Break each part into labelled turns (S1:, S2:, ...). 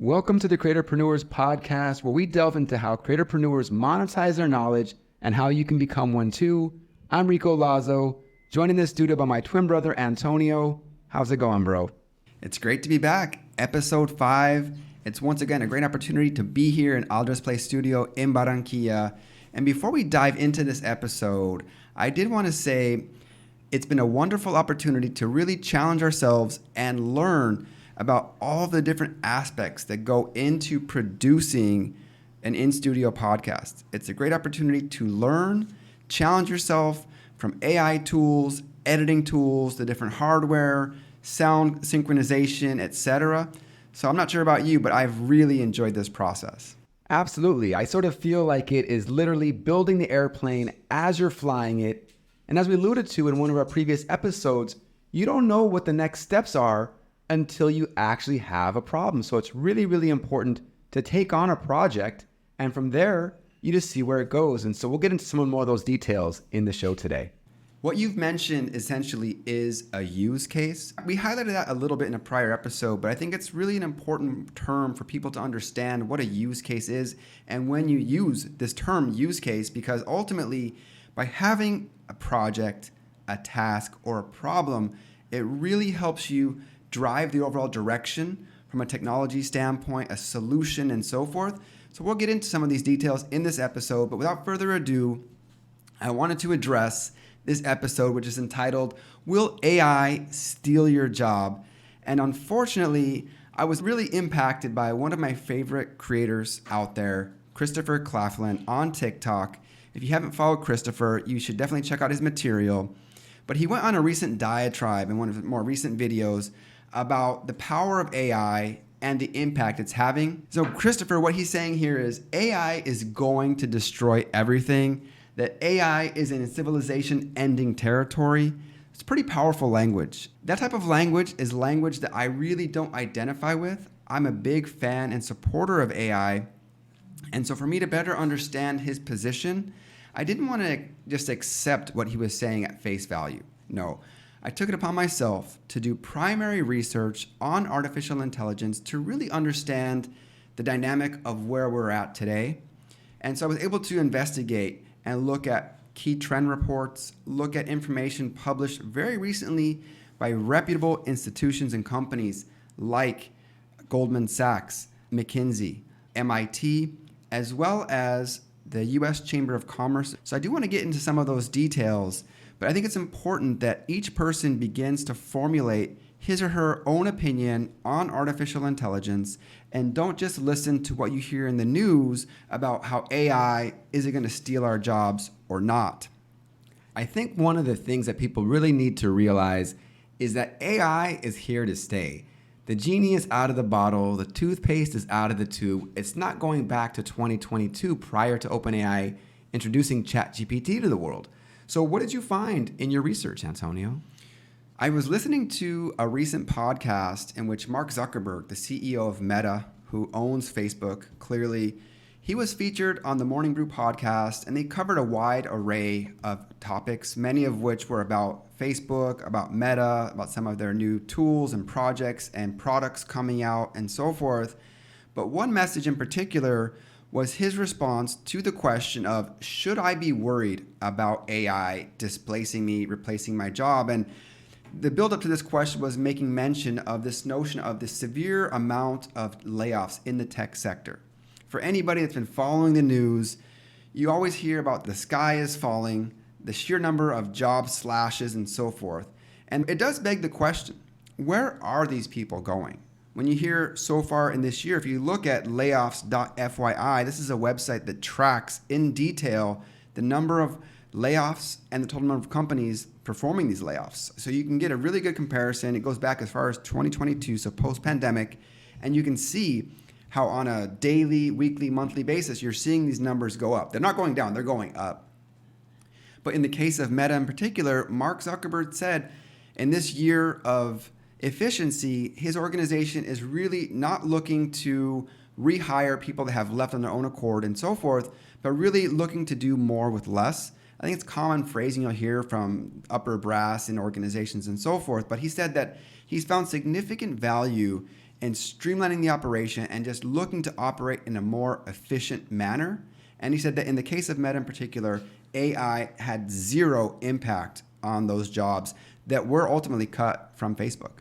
S1: Welcome to the Creatorpreneurs podcast, where we delve into how creatorpreneurs monetize their knowledge and how you can become one too. I'm Rico Lazo, joined in this studio by my twin brother, Antonio. How's it going, bro?
S2: It's great to be back. Episode 5. It's once again a great opportunity to be here in Aldrich Place Studio in Barranquilla. And before we dive into this episode, I did want to say it's been a wonderful opportunity to really challenge ourselves and learn about all the different aspects that go into producing an in-studio podcast. It's a great opportunity to learn, challenge yourself from AI tools, editing tools, the different hardware, sound synchronization, etc. So I'm not sure about you, but I've really enjoyed this process.
S1: Absolutely. I sort of feel like it is literally building the airplane as you're flying it. And as we alluded to in one of our previous episodes, you don't know what the next steps are until you actually have a problem. So it's really, really important to take on a project, and from there, you just see where it goes. And so we'll get into some more of those details in the show today.
S2: What you've mentioned essentially is a use case. We highlighted that a little bit in a prior episode, but I think it's really an important term for people to understand what a use case is and when you use this term use case, because ultimately by having a project, a task, or a problem, it really helps you drive the overall direction from a technology standpoint, a solution, and so forth. So we'll get into some of these details in this episode, but without further ado, I wanted to address this episode, which is entitled, Will AI Steal Your Job? And unfortunately, I was really impacted by one of my favorite creators out there, Christopher Claflin on TikTok. If you haven't followed Christopher, you should definitely check out his material. But he went on a recent diatribe in one of his more recent videos about the power of AI and the impact it's having. So Christopher, what he's saying here is AI is going to destroy everything, that AI is in civilization-ending territory. It's pretty powerful language. That type of language is language that I really don't identify with. I'm a big fan and supporter of AI. And so for me to better understand his position, I didn't want to just accept what he was saying at face value. No, I took it upon myself to do primary research on artificial intelligence to really understand the dynamic of where we're at today. And so I was able to investigate and look at key trend reports, look at information published very recently by reputable institutions and companies like Goldman Sachs, McKinsey, MIT, as well as the U.S. Chamber of Commerce. So I do want to get into some of those details, but I think it's important that each person begins to formulate his or her own opinion on artificial intelligence and don't just listen to what you hear in the news about how AI is it going to steal our jobs or not.
S1: I think one of the things that people really need to realize is that AI is here to stay. The genie is out of the bottle, the toothpaste is out of the tube. It's not going back to 2022 prior to OpenAI introducing ChatGPT to the world. So what did you find in your research, Antonio?
S2: I was listening to a recent podcast in which Mark Zuckerberg, the CEO of Meta, who owns Facebook, clearly, he was featured on the Morning Brew podcast, and they covered a wide array of topics, many of which were about Facebook, about Meta, about some of their new tools and projects and products coming out and so forth. But one message in particular was his response to the question of, should I be worried about AI displacing me, replacing my job? And the build-up to this question was making mention of this notion of the severe amount of layoffs in the tech sector. For anybody that's been following the news, you always hear about the sky is falling, the sheer number of job slashes and so forth. And it does beg the question, where are these people going? When you hear so far in this year, if you look at layoffs.fyi, this is a website that tracks in detail the number of layoffs and the total number of companies performing these layoffs. So you can get a really good comparison. It goes back as far as 2022, so post-pandemic, and you can see how on a daily, weekly, monthly basis, you're seeing these numbers go up. They're not going down, they're going up. But in the case of Meta in particular, Mark Zuckerberg said in this year of efficiency, his organization is really not looking to rehire people that have left on their own accord and so forth, but really looking to do more with less. I think it's common phrasing you'll hear from upper brass in organizations and so forth, but he said that he's found significant value and streamlining the operation and just looking to operate in a more efficient manner. And he said that in the case of Meta in particular, AI had zero impact on those jobs that were ultimately cut from Facebook.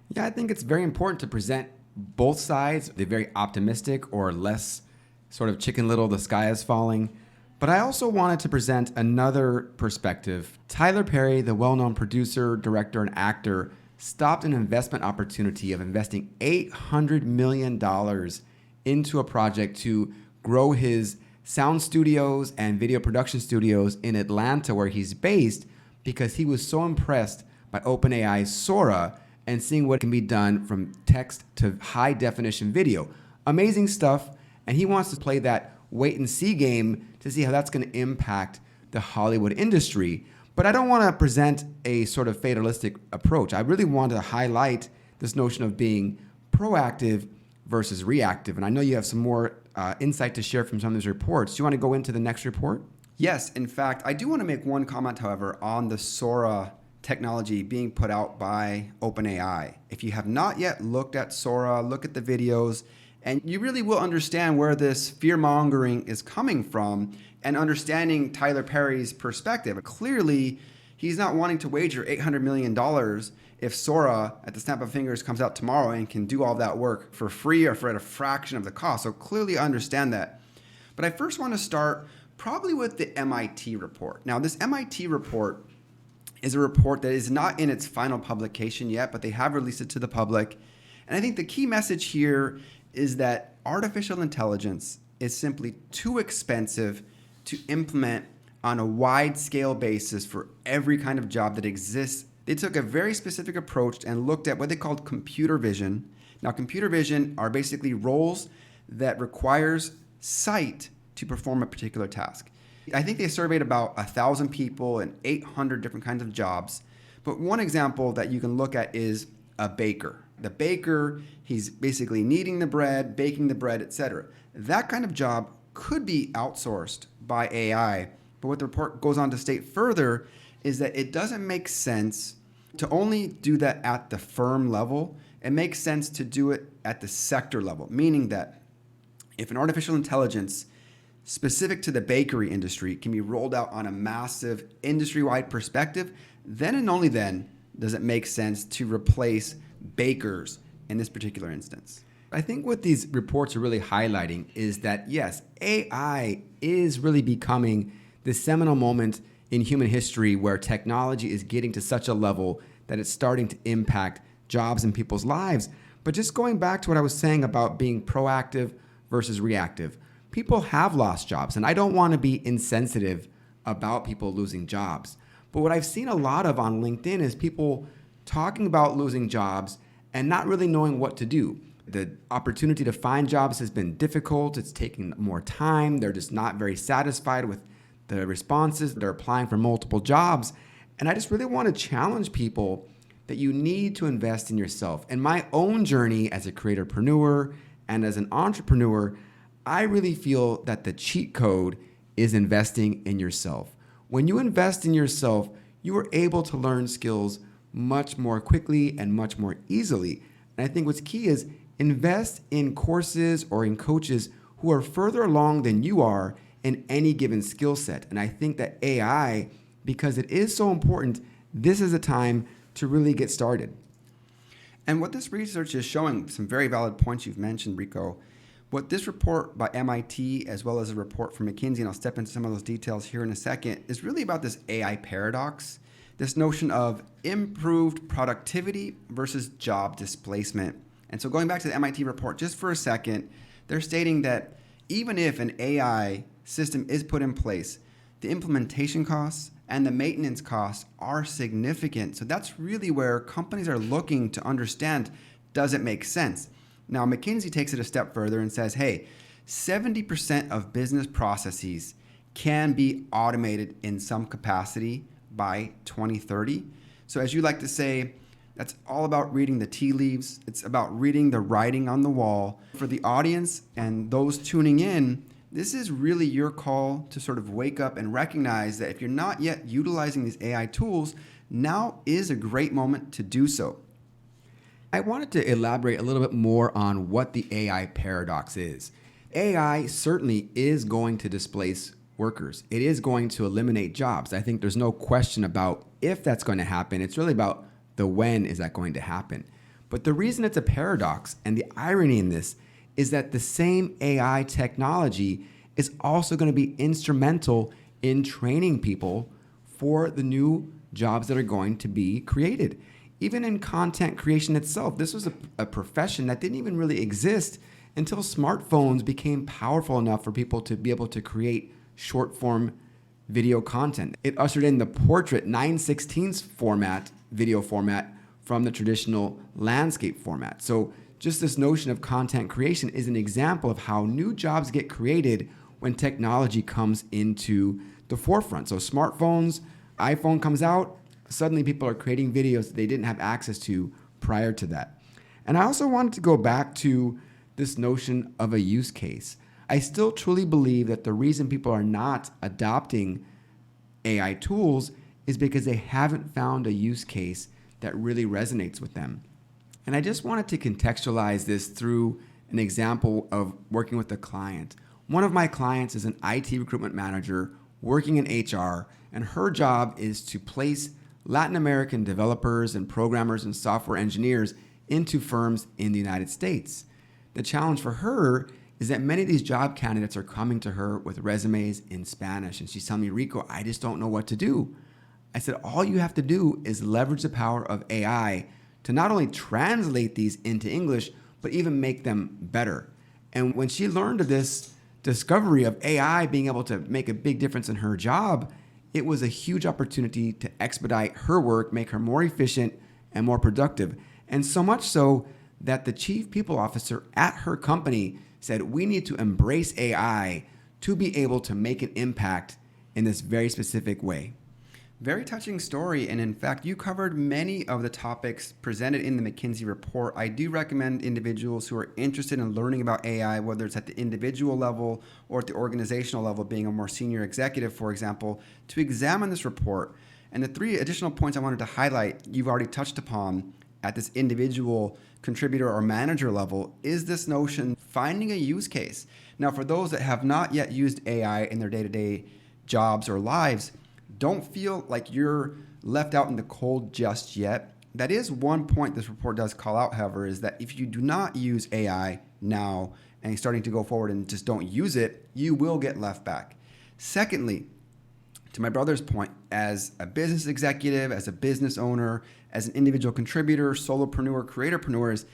S1: Yeah, I think it's very important to present both sides, the very optimistic or less sort of Chicken Little, the sky is falling. But I also wanted to present another perspective. Tyler Perry, the well-known producer, director, and actor, stopped an investment opportunity of investing $800 million into a project to grow his sound studios and video production studios in Atlanta, where he's based, because he was so impressed by OpenAI's Sora and seeing what can be done from text to high definition video. Amazing stuff. And he wants to play that wait and see game to see how that's going to impact the Hollywood industry. But I don't want to present a sort of fatalistic approach. I really want to highlight this notion of being proactive versus reactive. And I know you have some more insight to share from some of these reports. Do you want to go into the next report?
S2: Yes, in fact, I do want to make one comment, however, on the Sora technology being put out by OpenAI. If you have not yet looked at Sora, look at the videos, and you really will understand where this fear-mongering is coming from and understanding Tyler Perry's perspective. Clearly, he's not wanting to wager $800 million if Sora, at the snap of fingers, comes out tomorrow and can do all that work for free or for at a fraction of the cost. So clearly I understand that. But I first want to start probably with the MIT report. Now, this MIT report is a report that is not in its final publication yet, but they have released it to the public. And I think the key message here is that artificial intelligence is simply too expensive to implement on a wide-scale basis for every kind of job that exists. They took a very specific approach and looked at what they called computer vision. Now, computer vision are basically roles that requires sight to perform a particular task. I think they surveyed about 1,000 people in 800 different kinds of jobs. But one example that you can look at is a baker. The baker, he's basically kneading the bread, baking the bread, etc. That kind of job could be outsourced by AI. But what the report goes on to state further is that it doesn't make sense to only do that at the firm level. It makes sense to do it at the sector level, meaning that if an artificial intelligence specific to the bakery industry can be rolled out on a massive industry-wide perspective, then and only then does it make sense to replace bakers in this particular instance.
S1: I think what these reports are really highlighting is that, yes, AI is really becoming the seminal moment in human history where technology is getting to such a level that it's starting to impact jobs and people's lives. But just going back to what I was saying about being proactive versus reactive, people have lost jobs, and I don't want to be insensitive about people losing jobs. But what I've seen a lot of on LinkedIn is people talking about losing jobs and not really knowing what to do. The opportunity to find jobs has been difficult. It's taking more time. They're just not very satisfied with the responses. They're applying for multiple jobs. And I just really want to challenge people that you need to invest in yourself. In my own journey as a creatorpreneur and as an entrepreneur, I really feel that the cheat code is investing in yourself. When you invest in yourself, you are able to learn skills much more quickly and much more easily. And I think what's key is invest in courses or in coaches who are further along than you are in any given skill set. And I think that AI, because it is so important, this is a time to really get started.
S2: And what this research is showing, some very valid points you've mentioned, Rico. What this report by MIT, as well as a report from McKinsey, and I'll step into some of those details here in a second, is really about this AI paradox, this notion of improved productivity versus job displacement. And so going back to the MIT report just for a second, they're stating that even if an AI system is put in place, the implementation costs and the maintenance costs are significant. So that's really where companies are looking to understand, does it make sense? Now, McKinsey takes it a step further and says, hey, 70% of business processes can be automated in some capacity by 2030. So as you like to say, that's all about reading the tea leaves. It's about reading the writing on the wall. For the audience and those tuning in, this is really your call to sort of wake up and recognize that if you're not yet utilizing these AI tools, now is a great moment to do so.
S1: I wanted to elaborate a little bit more on what the AI paradox is. AI certainly is going to displace workers. It is going to eliminate jobs. I think there's no question about if that's going to happen. It's really about the when is that going to happen. But the reason it's a paradox and the irony in this is that the same AI technology is also going to be instrumental in training people for the new jobs that are going to be created. Even in content creation itself, this was a profession that didn't even really exist until smartphones became powerful enough for people to be able to create short form video content. It ushered in the portrait 9/16 format, video format, from the traditional landscape format. So just this notion of content creation is an example of how new jobs get created when technology comes into the forefront. So smartphones, iPhone comes out, suddenly people are creating videos that they didn't have access to prior to that. And I also wanted to go back to this notion of a use case. I still truly believe that the reason people are not adopting AI tools is because they haven't found a use case that really resonates with them. And I just wanted to contextualize this through an example of working with a client. One of my clients is an IT recruitment manager working in HR, and her job is to place Latin American developers and programmers and software engineers into firms in the United States. The challenge for her is that many of these job candidates are coming to her with resumes in Spanish, and she's telling me, Rico, I just don't know what to do. I said, all you have to do is leverage the power of AI to not only translate these into English, but even make them better. And when she learned of this discovery of AI being able to make a big difference in her job, it was a huge opportunity to expedite her work, make her more efficient and more productive. And so much so that the chief people officer at her company said, we need to embrace AI to be able to make an impact in this very specific way.
S2: Very touching story, and in fact, you covered many of the topics presented in the McKinsey report. I do recommend individuals who are interested in learning about AI, whether it's at the individual level or at the organizational level, being a more senior executive, for example, to examine this report. And the 3 additional points I wanted to highlight, you've already touched upon at this individual contributor or manager level, is this notion finding a use case. Now, for those that have not yet used AI in their day-to-day jobs or lives, don't feel like you're left out in the cold just yet. That is one point this report does call out, however, is that if you do not use AI now and you're starting to go forward and just don't use it, you will get left back. Secondly, to my brother's point, as a business executive, as a business owner, as an individual contributor, solopreneur, creatorpreneurs,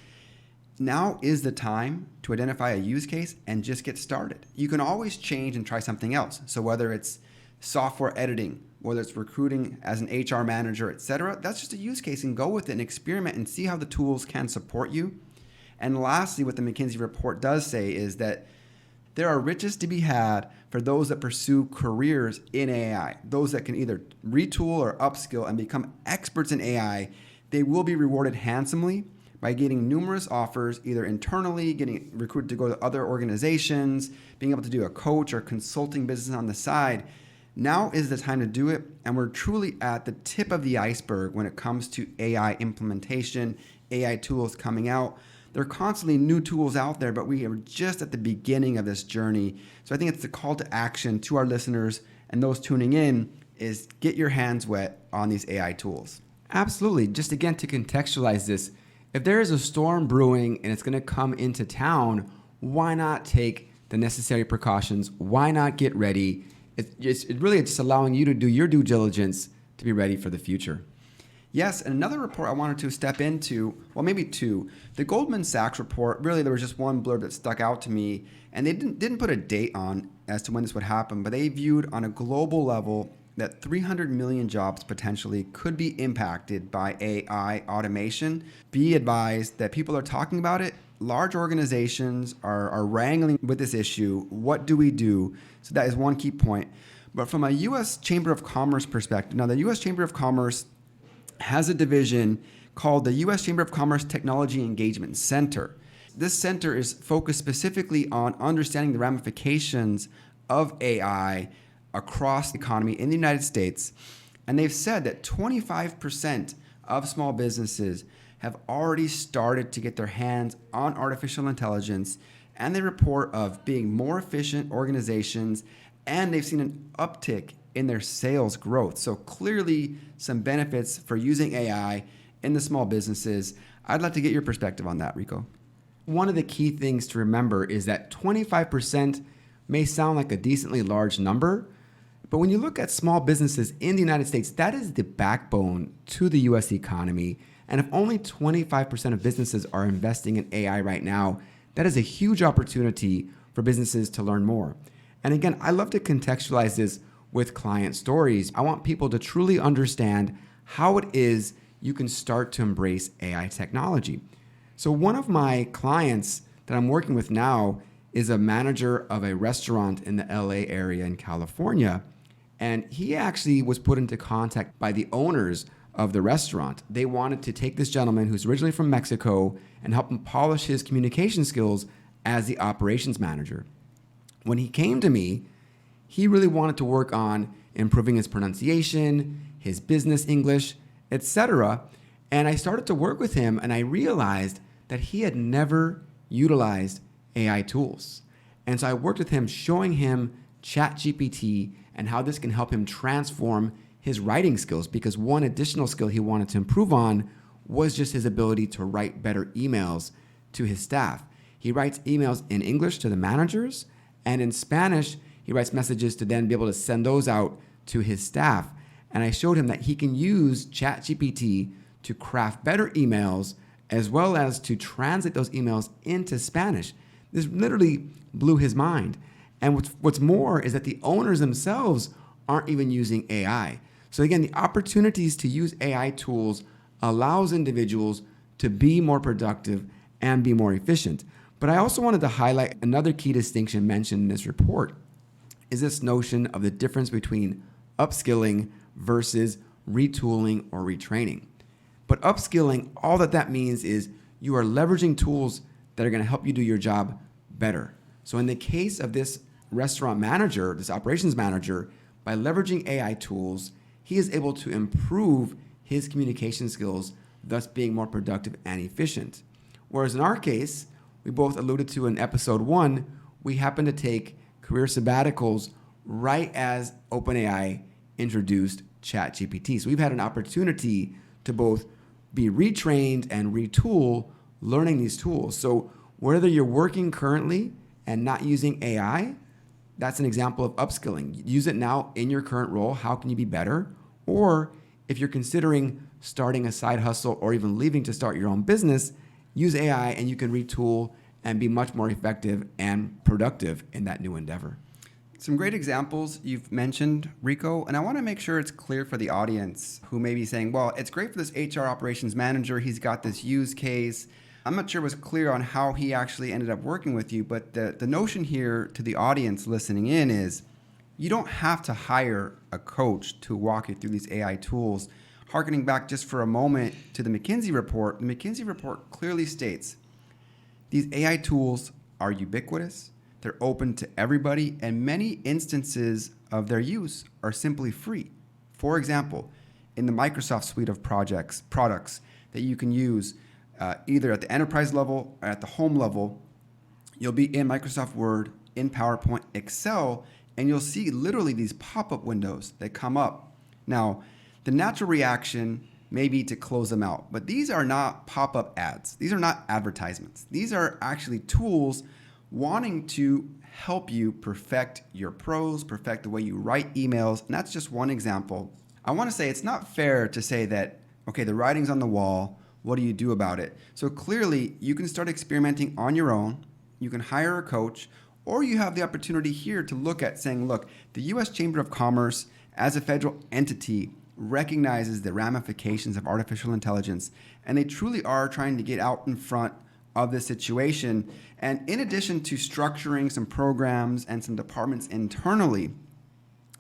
S2: now is the time to identify a use case and just get started. You can always change and try something else. So whether it's software editing, whether it's recruiting as an HR manager, etc., that's just a use case, and go with it and experiment and see how the tools can support you. And lastly, what the McKinsey report does say is that there are riches to be had for those that pursue careers in AI. Those that can either retool or upskill and become experts in AI, they will be rewarded handsomely by getting numerous offers, either internally, getting recruited to go to other organizations, being able to do a coach or consulting business on the side. Now is the time to do it, and we're truly at the tip of the iceberg when it comes to AI implementation, AI tools coming out. There are constantly new tools out there, but we are just at the beginning of this journey. So I think it's the call to action to our listeners and those tuning in is get your hands wet on these AI tools.
S1: Absolutely. Just again, to contextualize this, if there is a storm brewing and it's going to come into town, why not take the necessary precautions? Why not get ready? It's really just allowing you to do your due diligence to be ready for the future.
S2: Yes, and another report I wanted to step into, well, maybe 2. The Goldman Sachs report, really there was just one blurb that stuck out to me, and they didn't put a date on as to when this would happen, but they viewed on a global level that 300 million jobs potentially could be impacted by AI automation. Be advised that people are talking about it. Large organizations are wrangling with this issue. What do we do? So that is one key point. But from a U.S. Chamber of Commerce perspective, now the U.S. Chamber of Commerce has a division called the U.S. Chamber of Commerce Technology Engagement Center. This center is focused specifically on understanding the ramifications of AI across the economy in the United States. And they've said that 25% of small businesses have already started to get their hands on artificial intelligence, and they report of being more efficient organizations, and they've seen an uptick in their sales growth. So clearly some benefits for using AI in the small businesses. I'd like to get your perspective on that, Rico.
S1: One of the key things to remember is that 25% may sound like a decently large number, but when you look at small businesses in the United States, that is the backbone to the US economy. And if only 25% of businesses are investing in AI right now, that is a huge opportunity for businesses to learn more. And again, I love to contextualize this with client stories. I want people to truly understand how it is you can start to embrace AI technology. So one of my clients that I'm working with now is a manager of a restaurant in the LA area in California. And he actually was put into contact by the owners of the restaurant. They wanted to take this gentleman who's originally from Mexico and help him polish his communication skills as the operations manager. When he came to me, he really wanted to work on improving his pronunciation, his business English, etc. And I started to work with him, and I realized that he had never utilized AI tools. And so I worked with him, showing him ChatGPT and how this can help him transform his writing skills, because one additional skill he wanted to improve on was just his ability to write better emails to his staff. He writes emails in English to the managers, and in Spanish, he writes messages to then be able to send those out to his staff. And I showed him that he can use ChatGPT to craft better emails as well as to translate those emails into Spanish. This literally blew his mind. And what's more is that the owners themselves aren't even using AI. So again, the opportunities to use AI tools allows individuals to be more productive and be more efficient. But I also wanted to highlight another key distinction mentioned in this report is this notion of the difference between upskilling versus retooling or retraining. But upskilling, all that means is you are leveraging tools that are going to help you do your job better. So in the case of this restaurant manager, this operations manager, by leveraging AI tools, he is able to improve his communication skills, thus being more productive and efficient. Whereas in our case, we both alluded to in episode 1, we happen to take career sabbaticals right as OpenAI introduced ChatGPT. So we've had an opportunity to both be retrained and retool learning these tools. So whether you're working currently and not using AI, that's an example of upskilling. Use it now in your current role. How can you be better? Or if you're considering starting a side hustle or even leaving to start your own business, use AI and you can retool and be much more effective and productive in that new endeavor.
S2: Some great examples you've mentioned, Rico, and I want to make sure it's clear for the audience who may be saying, well, it's great for this HR operations manager. He's got this use case. I'm not sure it was clear on how he actually ended up working with you, but the notion here to the audience listening in is you don't have to hire a coach to walk you through these AI tools. Harkening back just for a moment to the McKinsey report, the McKinsey report clearly states these AI tools are ubiquitous, they're open to everybody, and many instances of their use are simply free. For example, in the Microsoft suite of products that you can use either at the enterprise level or at the home level, you'll be in Microsoft Word, in PowerPoint, Excel, and you'll see literally these pop-up windows that come up. Now, the natural reaction may be to close them out, but these are not pop-up ads. These are not advertisements. These are actually tools wanting to help you perfect your prose, perfect the way you write emails, and that's just one example. I want to say it's not fair to say that, okay, the writing's on the wall, what do you do about it? So clearly, you can start experimenting on your own, you can hire a coach, or you have the opportunity here to look at saying, look, the U.S. Chamber of Commerce, as a federal entity, recognizes the ramifications of artificial intelligence, and they truly are trying to get out in front of this situation. And in addition to structuring some programs and some departments internally,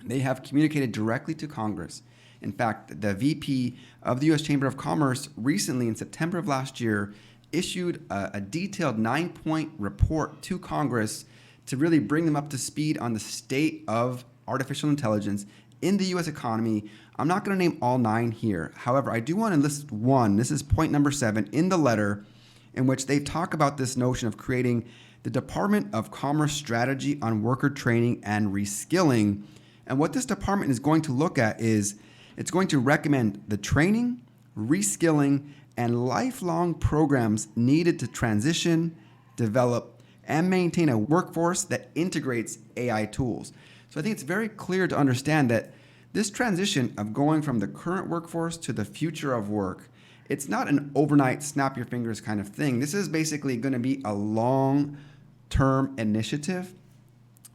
S2: they have communicated directly to Congress. In fact, the VP of the U.S. Chamber of Commerce recently, in September of last year, issued a detailed 9-point report to Congress to really bring them up to speed on the state of artificial intelligence in the US economy. I'm not going to name all 9 here. However, I do want to list one. This is point number 7 in the letter, in which they talk about this notion of creating the Department of Commerce strategy on worker training and reskilling. And what this department is going to look at is it's going to recommend the training, reskilling, and lifelong programs needed to transition, develop, and maintain a workforce that integrates AI tools. So I think it's very clear to understand that this transition of going from the current workforce to the future of work, it's not an overnight snap your fingers kind of thing. This is basically going to be a long-term initiative.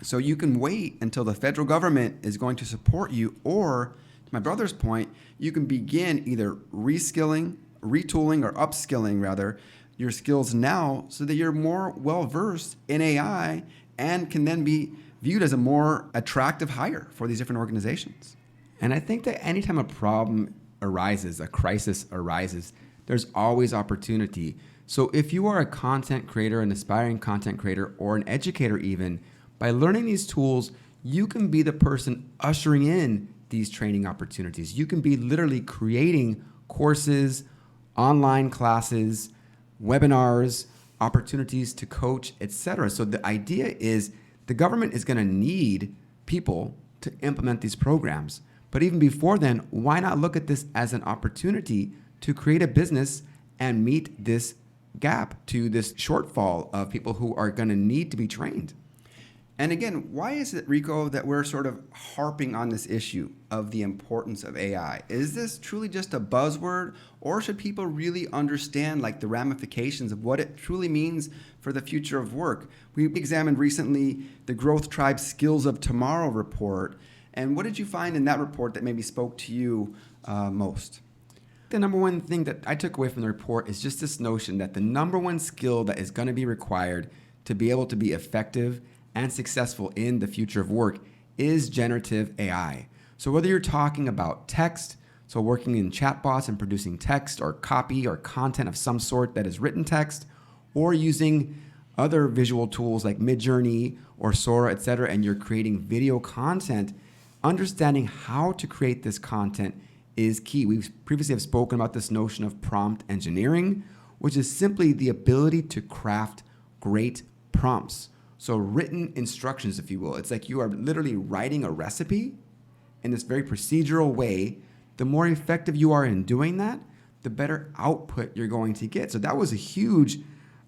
S2: So you can wait until the federal government is going to support you, or to my brother's point, you can begin either reskilling, retooling, or upskilling rather your skills now so that you're more well-versed in AI and can then be viewed as a more attractive hire for these different organizations.
S1: And I think that anytime a problem arises, a crisis arises, there's always opportunity. So if you are a content creator, an aspiring content creator, or an educator even, by learning these tools, you can be the person ushering in these training opportunities. You can be literally creating courses, online classes, webinars, opportunities to coach, etc. So the idea is the government is going to need people to implement these programs. But even before then, why not look at this as an opportunity to create a business and meet this gap, to this shortfall of people who are going to need to be trained?
S2: And again, why is it, Rico, that we're sort of harping on this issue of the importance of AI? Is this truly just a buzzword, or should people really understand like the ramifications of what it truly means for the future of work? We examined recently the Growth Tribe Skills of Tomorrow report. And what did you find in that report that maybe spoke to you most?
S1: The number one thing that I took away from the report is just this notion that the number one skill that is going to be required to be able to be effective and successful in the future of work is generative AI. So whether you're talking about text, so working in chatbots and producing text or copy or content of some sort that is written text, or using other visual tools like Midjourney or Sora, etc., and you're creating video content, understanding how to create this content is key. We've previously have spoken about this notion of prompt engineering, which is simply the ability to craft great prompts. So written instructions, if you will. It's like you are literally writing a recipe in this very procedural way. The more effective you are in doing that, the better output you're going to get. So that was a huge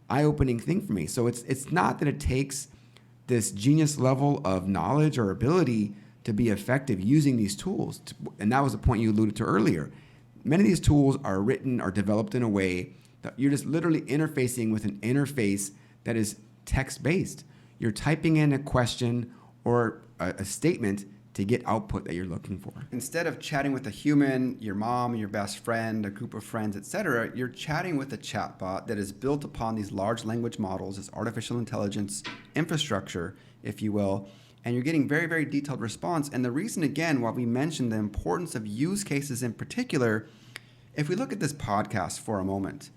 S1: eye-opening thing for me. So it's not that it takes this genius level of knowledge or ability to be effective using these tools. And that was the point you alluded to earlier. Many of these tools are written or developed in a way that you're just literally interfacing with an interface that is text-based. You're typing in a question or a statement to get output that you're looking for.
S2: Instead of chatting with a human, your mom, your best friend, a group of friends, etc., you're chatting with a chatbot that is built upon these large language models, this artificial intelligence infrastructure, if you will, and you're getting very, very detailed response. And the reason, again, why we mentioned the importance of use cases in particular, if we look at this podcast for a moment,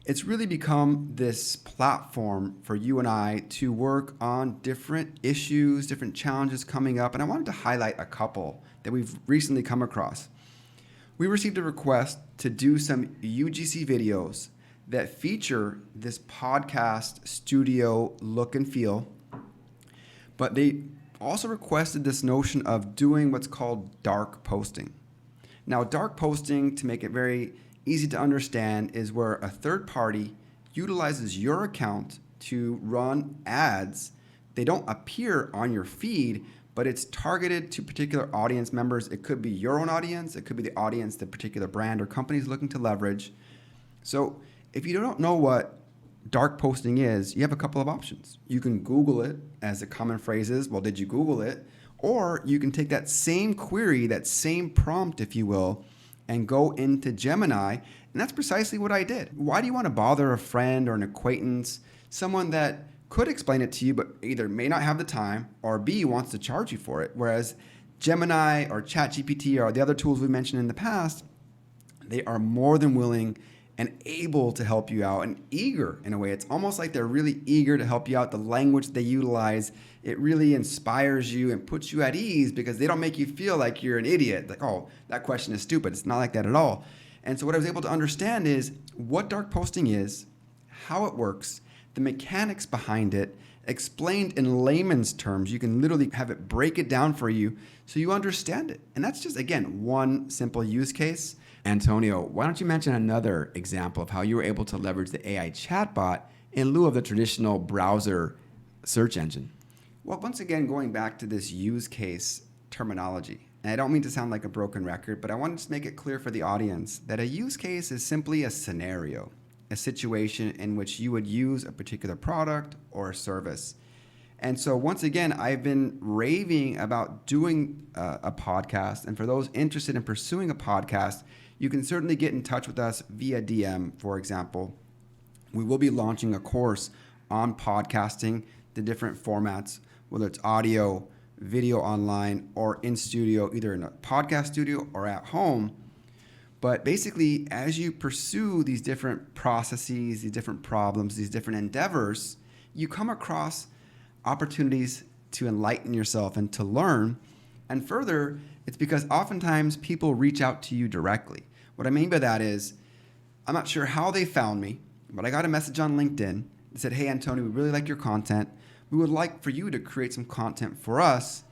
S2: it's really become this platform for you and I to work on different issues, different challenges coming up. And I wanted to highlight a couple that we've recently come across. We received a request to do some UGC videos that feature this podcast studio look and feel. But they also requested this notion of doing what's called dark posting. Now, dark posting, to make it very easy to understand, is where a third party utilizes your account to run ads. They don't appear on your feed, but it's targeted to particular audience members. It could be your own audience. It could be the audience the particular brand or company is looking to leverage. So if you don't know what dark posting is, you have a couple of options. You can Google it, as the common phrase is, well, did you Google it? Or you can take that same query, that same prompt, if you will, and go into Gemini, and that's precisely what I did. Why do you want to bother a friend or an acquaintance, someone that could explain it to you, but either may not have the time, or B, wants to charge you for it? Whereas Gemini or ChatGPT or the other tools we mentioned in the past, they are more than willing and able to help you out and eager in a way. It's almost like they're really eager to help you out. The language they utilize, it really inspires you and puts you at ease because they don't make you feel like you're an idiot. Like, oh, that question is stupid. It's not like that at all. And so what I was able to understand is what dark posting is, how it works, the mechanics behind it, explained in layman's terms. You can literally have it break it down for you so you understand it. And that's just, again, one simple use case.
S1: Antonio, why don't you mention another example of how you were able to leverage the AI chatbot in lieu of the traditional browser search engine?
S2: Well, once again, going back to this use case terminology, and I don't mean to sound like a broken record, but I want to make it clear for the audience that a use case is simply a scenario, a situation in which you would use a particular product or a service. And so once again, I've been raving about doing a podcast. And for those interested in pursuing a podcast, you can certainly get in touch with us via DM, for example. We will be launching a course on podcasting, the different formats, whether it's audio, video online, or in studio, either in a podcast studio or at home. But basically, as you pursue these different processes, these different problems, these different endeavors, you come across opportunities to enlighten yourself and to learn. And further, it's because oftentimes people reach out to you directly. What I mean by that is, I'm not sure how they found me, but I got a message on LinkedIn that said, hey, Antonio, we really like your content. We would like for you to create some content for us.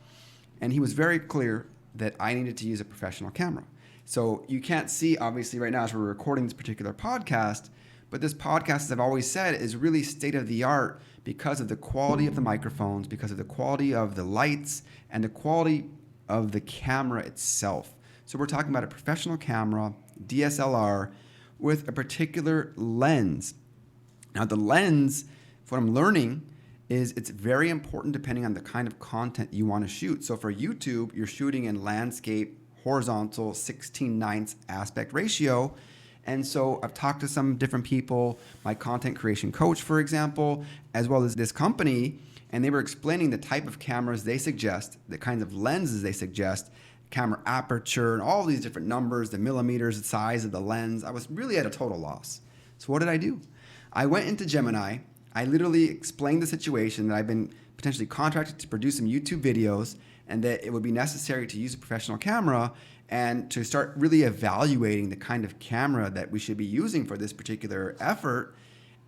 S2: And he was very clear that I needed to use a professional camera. So you can't see, obviously, right now as we're recording this particular podcast, but this podcast, as I've always said, is really state of the art because of the quality of the microphones, because of the quality of the lights, and the quality of the camera itself. So we're talking about a professional camera, DSLR, with a particular lens. Now the lens, what I'm learning is it's very important depending on the kind of content you want to shoot. So for YouTube, you're shooting in landscape, horizontal, 16:9 aspect ratio. And so I've talked to some different people, my content creation coach, for example, as well as this company, and they were explaining the type of cameras they suggest, the kinds of lenses they suggest, camera aperture, and all these different numbers, the millimeters, the size of the lens. I was really at a total loss. So what did I do? I went into Gemini. I literally explained the situation that I've been potentially contracted to produce some YouTube videos and that it would be necessary to use a professional camera and to start really evaluating the kind of camera that we should be using for this particular effort.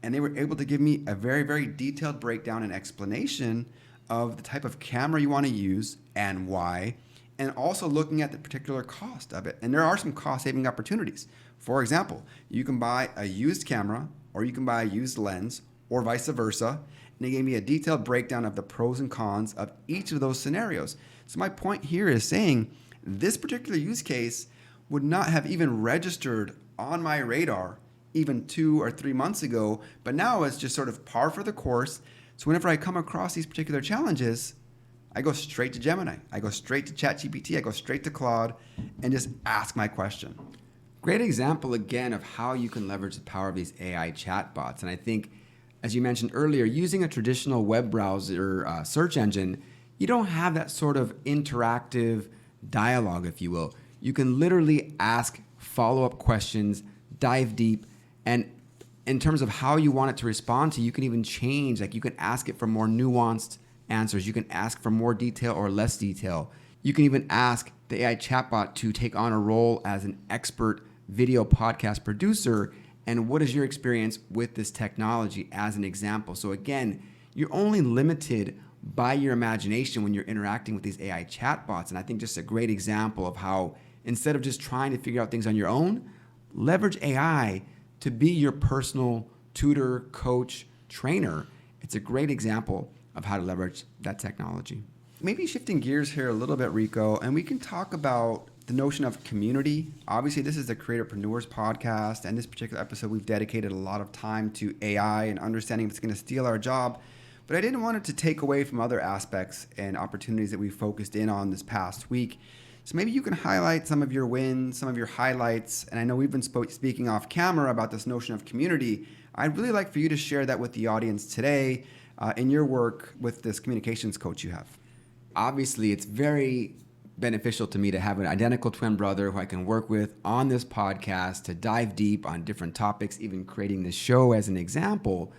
S2: And they were able to give me a very, very detailed breakdown and explanation of the type of camera you want to use and why, and also looking at the particular cost of it. And there are some cost-saving opportunities. For example, you can buy a used camera or you can buy a used lens or vice versa. And they gave me a detailed breakdown of the pros and cons of each of those scenarios. So my point here is saying this particular use case would not have even registered on my radar even 2 or 3 months ago, but now it's just sort of par for the course. So whenever I come across these particular challenges, I go straight to Gemini. I go straight to ChatGPT. I go straight to Claude and just ask my question.
S1: Great example, again, of how you can leverage the power of these AI chatbots. And I think, as you mentioned earlier, using a traditional web browser search engine, you don't have that sort of interactive dialogue, if you will. You can literally ask follow-up questions, dive deep, and in terms of how you want it to respond to, you can even change. Like you can ask it for more nuanced answers. You can ask for more detail or less detail. You can even ask the AI chatbot to take on a role as an expert video podcast producer. And what is your experience with this technology as an example? So again, you're only limited by your imagination when you're interacting with these AI chatbots. And I think just a great example of how instead of just trying to figure out things on your own, leverage AI to be your personal tutor, coach, trainer. It's a great example of how to leverage that technology.
S2: Maybe shifting gears here a little bit, Rico, and we can talk about the notion of community. Obviously, this is the Creatorpreneurs podcast, and this particular episode, we've dedicated a lot of time to AI and understanding if it's going to steal our job. But I didn't want it to take away from other aspects and opportunities that we focused in on this past week. So maybe you can highlight some of your wins, some of your highlights. And I know we've been speaking off camera about this notion of community. I'd really like for you to share that with the audience today in your work with this communications coach you have.
S1: Obviously, it's very beneficial to me to have an identical twin brother who I can work with on this podcast to dive deep on different topics, even creating this show as an example.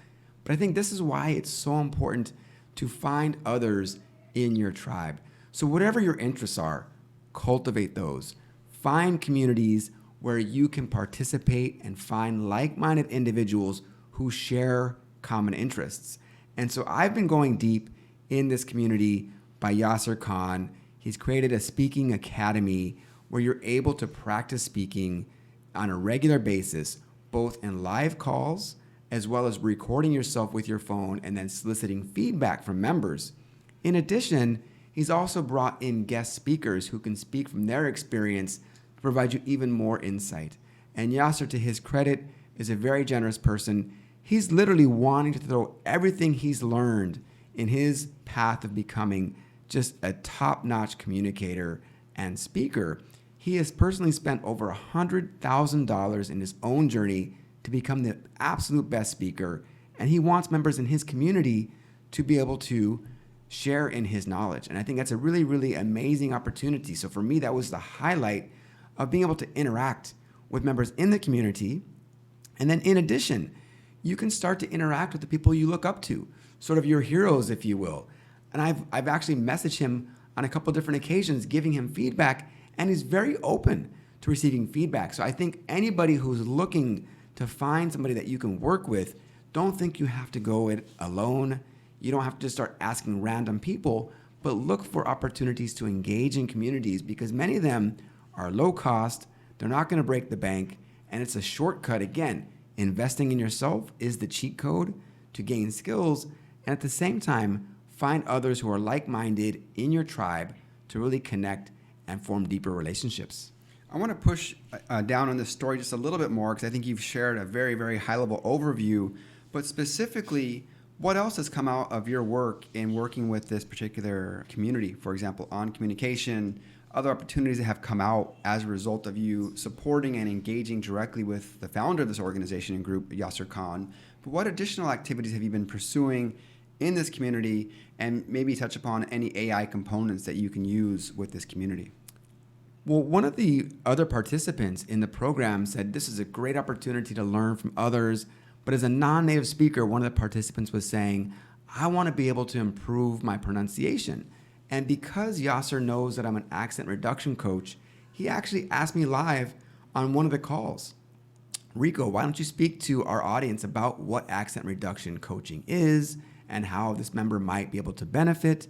S1: But I think this is why it's so important to find others in your tribe. So whatever your interests are, cultivate those. Find communities where you can participate and find like-minded individuals who share common interests. And so I've been going deep in this community by Yasser Khan. He's created a speaking academy where you're able to practice speaking on a regular basis, both in live calls as well as recording yourself with your phone and then soliciting feedback from members. In addition, he's also brought in guest speakers who can speak from their experience to provide you even more insight. And Yasser, to his credit, is a very generous person. He's literally wanting to throw everything he's learned in his path of becoming just a top-notch communicator and speaker. He has personally spent over $100,000 in his own journey to become the absolute best speaker, and he wants members in his community to be able to share in his knowledge. And I think that's a really, really amazing opportunity. So for me, that was the highlight of being able to interact with members in the community. And then in addition, you can start to interact with the people you look up to, sort of your heroes, if you will. And I've actually messaged him on a couple different occasions, giving him feedback, and he's very open to receiving feedback. So I think anybody who's looking to find somebody that you can work with, don't think you have to go it alone. You don't have to just start asking random people, but look for opportunities to engage in communities, because many of them are low cost, they're not going to break the bank, and it's a shortcut. Again, investing in yourself is the cheat code to gain skills, and at the same time, find others who are like-minded in your tribe to really connect and form deeper relationships.
S2: I want to push down on this story just a little bit more, because I think you've shared a very, very high-level overview, but specifically, what else has come out of your work in working with this particular community? For example, on communication, other opportunities that have come out as a result of you supporting and engaging directly with the founder of this organization and group, Yasser Khan. But what additional activities have you been pursuing in this community, and maybe touch upon any AI components that you can use with this community?
S1: Well, one of the other participants in the program said this is a great opportunity to learn from others. But as a non-native speaker, one of the participants was saying, I want to be able to improve my pronunciation. And because Yasser knows that I'm an accent reduction coach, he actually asked me live on one of the calls, Rico, why don't you speak to our audience about what accent reduction coaching is and how this member might be able to benefit?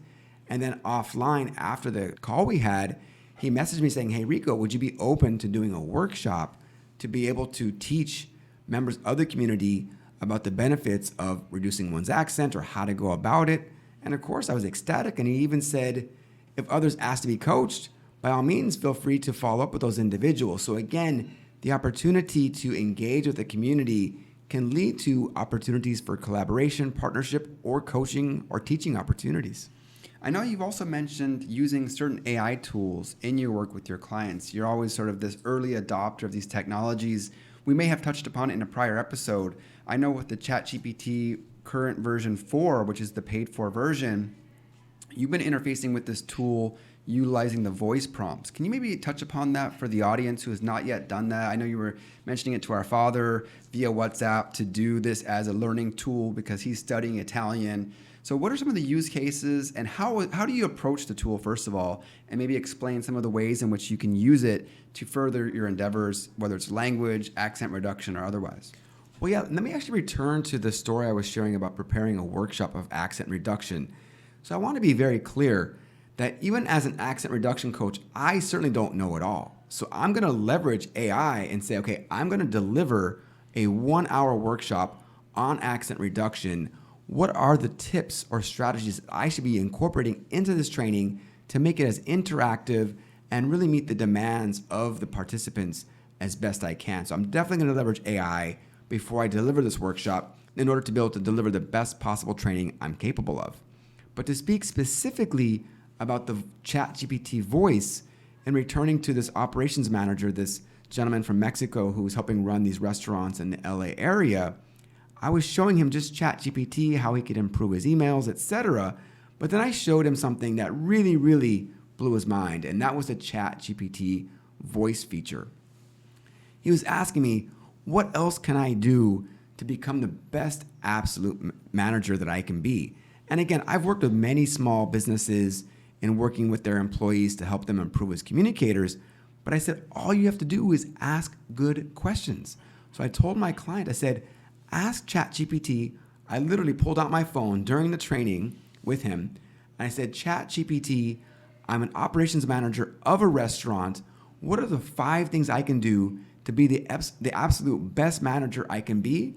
S1: And then offline, after the call we had, he messaged me saying, hey, Rico, would you be open to doing a workshop to be able to teach members of the community about the benefits of reducing one's accent or how to go about it? And of course, I was ecstatic. And he even said, if others ask to be coached, by all means, feel free to follow up with those individuals. So again, the opportunity to engage with the community can lead to opportunities for collaboration, partnership, or coaching or teaching opportunities.
S2: I know you've also mentioned using certain AI tools in your work with your clients. You're always sort of this early adopter of these technologies. We may have touched upon it in a prior episode. I know with the ChatGPT current version 4, which is the paid for version, you've been interfacing with this tool utilizing the voice prompts. Can you maybe touch upon that for the audience who has not yet done that? I know you were mentioning it to our father via WhatsApp to do this as a learning tool because he's studying Italian. So what are some of the use cases, and how do you approach the tool, first of all, and maybe explain some of the ways in which you can use it to further your endeavors, whether it's language, accent reduction, or otherwise?
S1: Well, yeah, let me actually return to the story I was sharing about preparing a workshop of accent reduction. So I want to be very clear that even as an accent reduction coach, I certainly don't know it all. So I'm going to leverage AI and say, okay, I'm going to deliver a 1-hour workshop on accent reduction. What are the tips or strategies that I should be incorporating into this training to make it as interactive and really meet the demands of the participants as best I can? So I'm definitely going to leverage AI before I deliver this workshop in order to be able to deliver the best possible training I'm capable of. But to speak specifically about the ChatGPT voice and returning to this operations manager, this gentleman from Mexico who's helping run these restaurants in the LA area, I was showing him just ChatGPT, how he could improve his emails, etc. But then I showed him something that really, really blew his mind, and that was the ChatGPT voice feature. He was asking me, what else can I do to become the best absolute manager that I can be? And again, I've worked with many small businesses in working with their employees to help them improve as communicators. But I said, all you have to do is ask good questions. So I told my client, I said, ask ChatGPT. I literally pulled out my phone during the training with him. And I said, ChatGPT, I'm an operations manager of a restaurant. What are the 5 things I can do to be the absolute best manager I can be?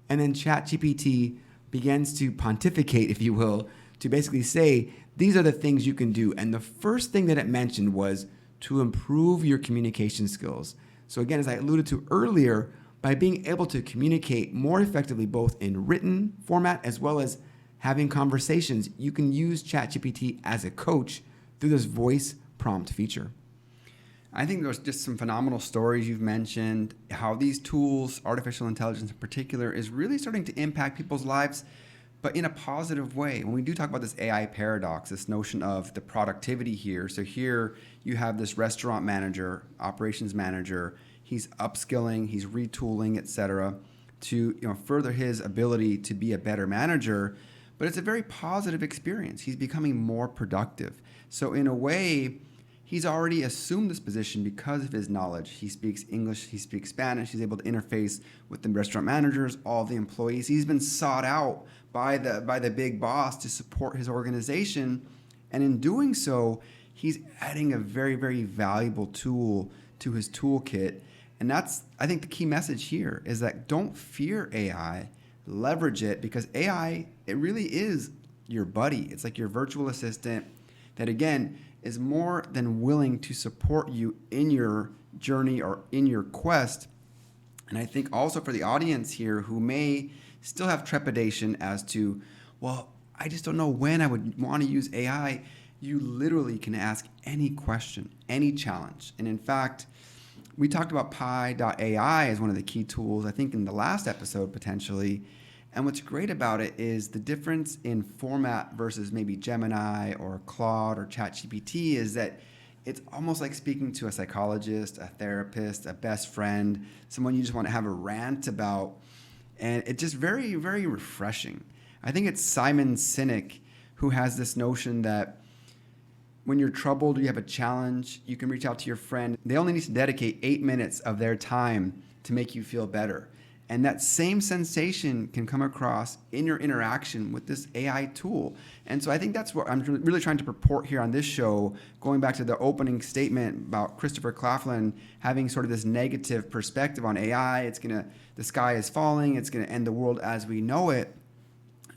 S1: And then ChatGPT begins to pontificate, if you will, to basically say, these are the things you can do. And the first thing that it mentioned was to improve your communication skills. So again, as I alluded to earlier, by being able to communicate more effectively, both in written format as well as having conversations, you can use ChatGPT as a coach through this voice prompt feature.
S2: I think there's just some phenomenal stories you've mentioned, how these tools, artificial intelligence in particular, is really starting to impact people's lives, but in a positive way. When we do talk about this AI paradox, this notion of the productivity here. So here you have this restaurant manager, operations manager, he's upskilling, he's retooling, et cetera, to further his ability to be a better manager. But it's a very positive experience. He's becoming more productive. So in a way, he's already assumed this position because of his knowledge. He speaks English, he speaks Spanish, he's able to interface with the restaurant managers, all the employees. He's been sought out by the big boss to support his organization. And in doing so, he's adding a very, very valuable tool to his toolkit. And that's, I think, the key message here is that don't fear AI, leverage it, because AI, it really is your buddy. It's like your virtual assistant that, again, is more than willing to support you in your journey or in your quest. And I think also for the audience here who may still have trepidation as to, well, I just don't know when I would want to use AI, you literally can ask any question, any challenge. And in fact, we talked about Pi.ai as one of the key tools, I think in the last episode potentially. And what's great about it is the difference in format versus maybe Gemini or Claude or ChatGPT is that it's almost like speaking to a psychologist, a therapist, a best friend, someone you just want to have a rant about. And it's just very, very refreshing. I think it's Simon Sinek who has this notion that when you're troubled or you have a challenge, you can reach out to your friend. They only need to dedicate 8 minutes of their time to make you feel better. And that same sensation can come across in your interaction with this AI tool. And so I think that's what I'm really trying to purport here on this show, going back to the opening statement about Christopher Claflin having sort of this negative perspective on AI. The sky is falling, it's gonna end the world as we know it.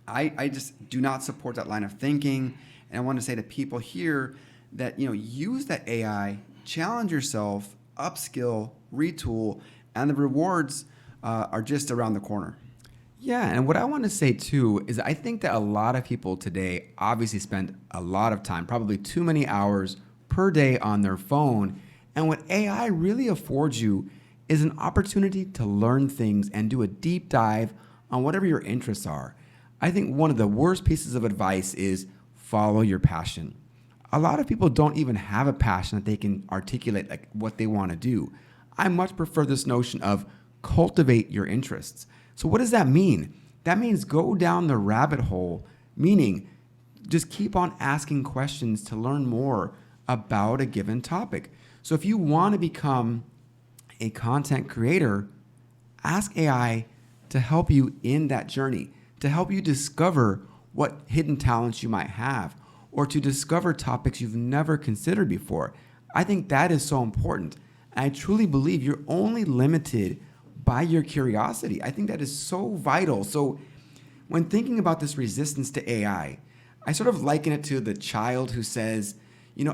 S2: I just do not support that line of thinking. And I want to say to people here that, use that AI, challenge yourself, upskill, retool, and the rewards are just around the corner.
S1: Yeah, and what I want to say too is I think that a lot of people today obviously spend a lot of time, probably too many hours per day on their phone. And what AI really affords you is an opportunity to learn things and do a deep dive on whatever your interests are. I think one of the worst pieces of advice is follow your passion. A lot of people don't even have a passion that they can articulate like what they want to do. I much prefer this notion of cultivate your interests. So what does that mean? That means go down the rabbit hole, meaning just keep on asking questions to learn more about a given topic. So if you want to become a content creator, ask AI to help you in that journey, to help you discover what hidden talents you might have, or to discover topics you've never considered before. I think that is so important. And I truly believe you're only limited by your curiosity. I think that is so vital. So when thinking about this resistance to AI, I sort of liken it to the child who says,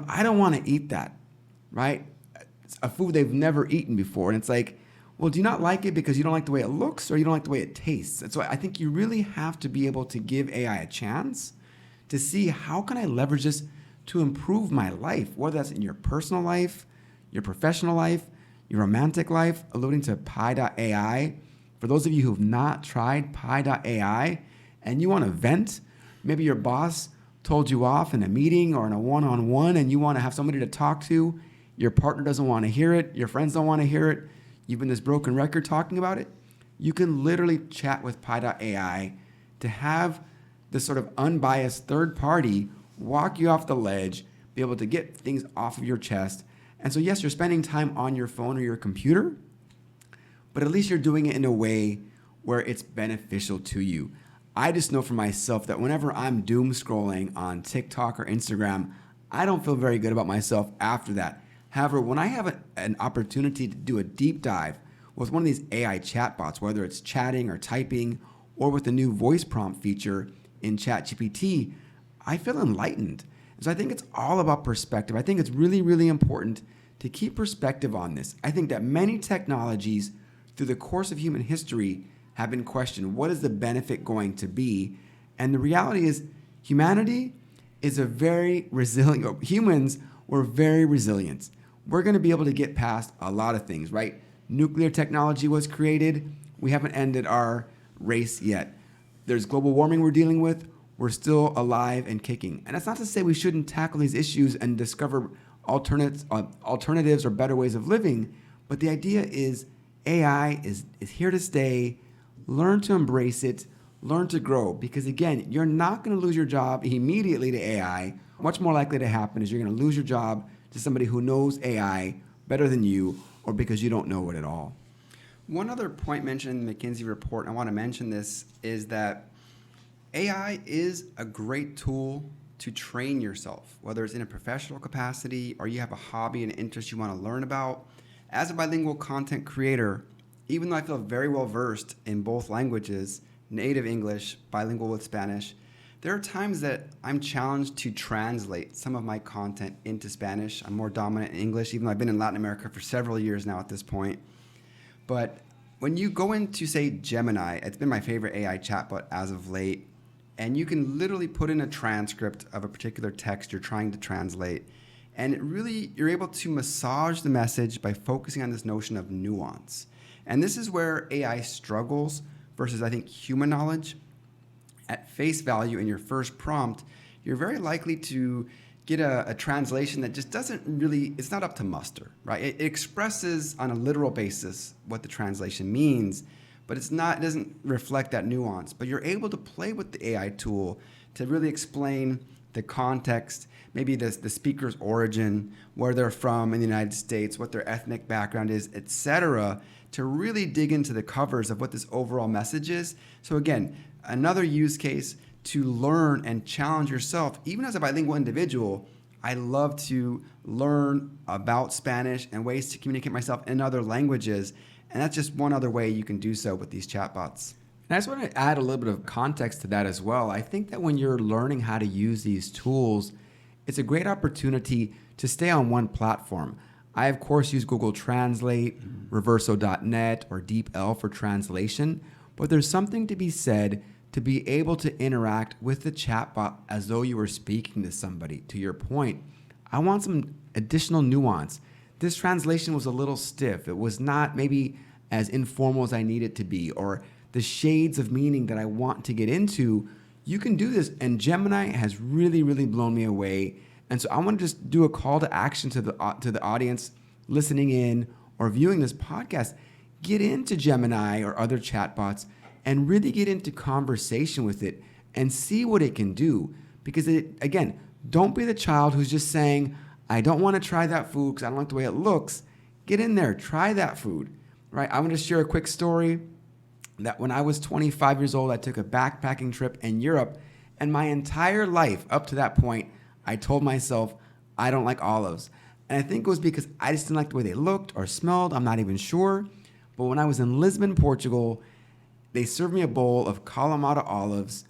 S1: I don't want to eat that, right? It's a food they've never eaten before. And it's like, well, do you not like it because you don't like the way it looks or you don't like the way it tastes? And so I think you really have to be able to give AI a chance to see how can I leverage this to improve my life, whether that's in your personal life, your professional life, your romantic life, alluding to Pi.ai. For those of you who have not tried Pi.ai and you want to vent, maybe your boss told you off in a meeting or in a one-on-one and you want to have somebody to talk to, your partner doesn't want to hear it, your friends don't want to hear it, you've been this broken record talking about it, you can literally chat with Pi.ai to have this sort of unbiased third party walk you off the ledge, be able to get things off of your chest. And so yes, you're spending time on your phone or your computer, but at least you're doing it in a way where it's beneficial to you. I just know for myself that whenever I'm doom scrolling on TikTok or Instagram, I don't feel very good about myself after that. However, when I have an opportunity to do a deep dive with one of these AI chatbots, whether it's chatting or typing or with the new voice prompt feature in ChatGPT, I feel enlightened. So I think it's all about perspective. I think it's really, really important to keep perspective on this. I think that many technologies through the course of human history have been questioned. What is the benefit going to be? And the reality is humanity is a very resilient, humans were very resilient. We're going to be able to get past a lot of things, right? Nuclear technology was created. We haven't ended our race yet. There's global warming we're dealing with. We're still alive and kicking. And that's not to say we shouldn't tackle these issues and discover alternatives or better ways of living. But the idea is AI is here to stay. Learn to embrace it. Learn to grow. Because again, you're not going to lose your job immediately to AI. What's more likely to happen is you're going to lose your job to somebody who knows AI better than you, or because you don't know it at all.
S2: One other point mentioned in the McKinsey report, and I want to mention this, is that AI is a great tool to train yourself, whether it's in a professional capacity or you have a hobby and interest you want to learn about. As a bilingual content creator, even though I feel very well versed in both languages, native English, bilingual with Spanish, there are times that I'm challenged to translate some of my content into Spanish. I'm more dominant in English, even though I've been in Latin America for several years now at this point. But when you go into, say, Gemini, it's been my favorite AI chatbot as of late, and you can literally put in a transcript of a particular text you're trying to translate, and you're able to massage the message by focusing on this notion of nuance. And this is where AI struggles versus, I think, human knowledge. At face value in your first prompt, you're very likely to get a translation that just doesn't really, it's not up to muster, right? It expresses on a literal basis what the translation means, but it doesn't reflect that nuance. But you're able to play with the AI tool to really explain the context, maybe the speaker's origin, where they're from in the United States, what their ethnic background is, etc., to really dig into the covers of what this overall message is. So again, another use case to learn and challenge yourself. Even as a bilingual individual, I love to learn about Spanish and ways to communicate myself in other languages. And that's just one other way you can do so with these chatbots.
S1: And I just want to add a little bit of context to that as well. I think that when you're learning how to use these tools, it's a great opportunity to stay on one platform. I, of course, use Google Translate, Reverso.net, or DeepL for translation, but there's something to be said to be able to interact with the chatbot as though you were speaking to somebody. To your point, I want some additional nuance. This translation was a little stiff. It was not maybe as informal as I need it to be, or the shades of meaning that I want to get into. You can do this, and Gemini has really, really blown me away. And so I want to just do a call to action to the audience listening in or viewing this podcast. Get into Gemini or other chatbots and really get into conversation with it and see what it can do. Because again, don't be the child who's just saying, I don't want to try that food because I don't like the way it looks. Get in there, try that food, right? I want to share a quick story that when I was 25 years old, I took a backpacking trip in Europe, and my entire life up to that point, I told myself, I don't like olives. And I think it was because I just didn't like the way they looked or smelled. I'm not even sure. But when I was in Lisbon, Portugal, they served me a bowl of Kalamata olives.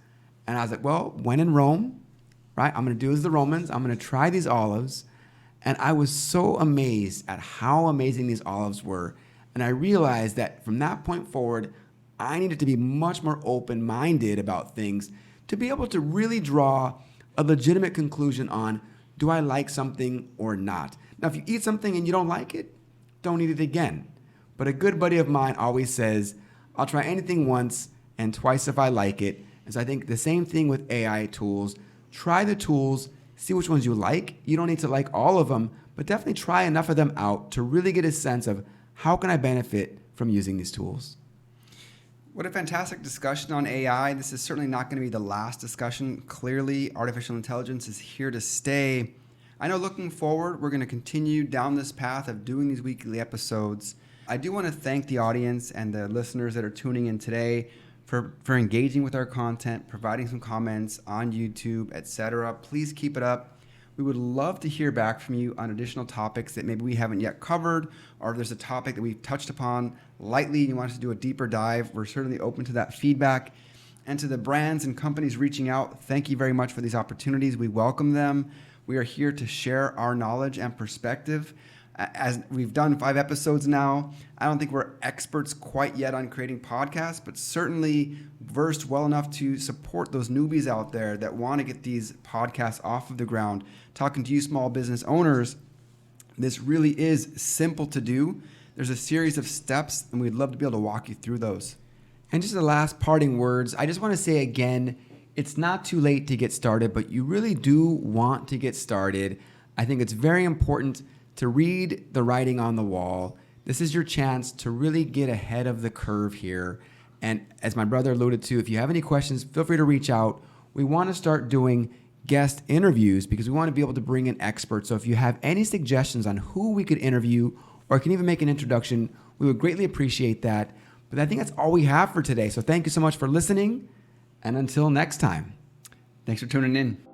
S1: And I was like, well, when in Rome, right, I'm going to do as the Romans. I'm going to try these olives. And I was so amazed at how amazing these olives were. And I realized that from that point forward, I needed to be much more open-minded about things to be able to really draw a legitimate conclusion on, do I like something or not? Now, if you eat something and you don't like it, don't eat it again. But a good buddy of mine always says, I'll try anything once and twice if I like it. And so I think the same thing with AI tools. try the tools, see which ones you like. You don't need to like all of them, but definitely try enough of them out to really get a sense of how can I benefit from using these tools.
S2: What a fantastic discussion on AI. This is certainly not going to be the last discussion. Clearly, artificial intelligence is here to stay. I know looking forward, we're going to continue down this path of doing these weekly episodes. I do want to thank the audience and the listeners that are tuning in today for engaging with our content, providing some comments on YouTube, etc. Please keep it up. We would love to hear back from you on additional topics that maybe we haven't yet covered, or if there's a topic that we've touched upon lightly and you want us to do a deeper dive. We're certainly open to that feedback. And to the brands and companies reaching out, thank you very much for these opportunities. We welcome them. We are here to share our knowledge and perspective. As we've done 5 episodes now, I don't think we're experts quite yet on creating podcasts, but certainly versed well enough to support those newbies out there that want to get these podcasts off of the ground. Talking to you small business owners, this really is simple to do. There's a series of steps, and we'd love to be able to walk you through those.
S1: And just the last parting words, I just want to say again, it's not too late to get started, but you really do want to get started. I think it's very important to read the writing on the wall. This is your chance to really get ahead of the curve here. And as my brother alluded to, if you have any questions, feel free to reach out. We want to start doing guest interviews because we want to be able to bring in experts. So if you have any suggestions on who we could interview or can even make an introduction, we would greatly appreciate that. But I think that's all we have for today. So thank you so much for listening. And until next time.
S2: Thanks for tuning in.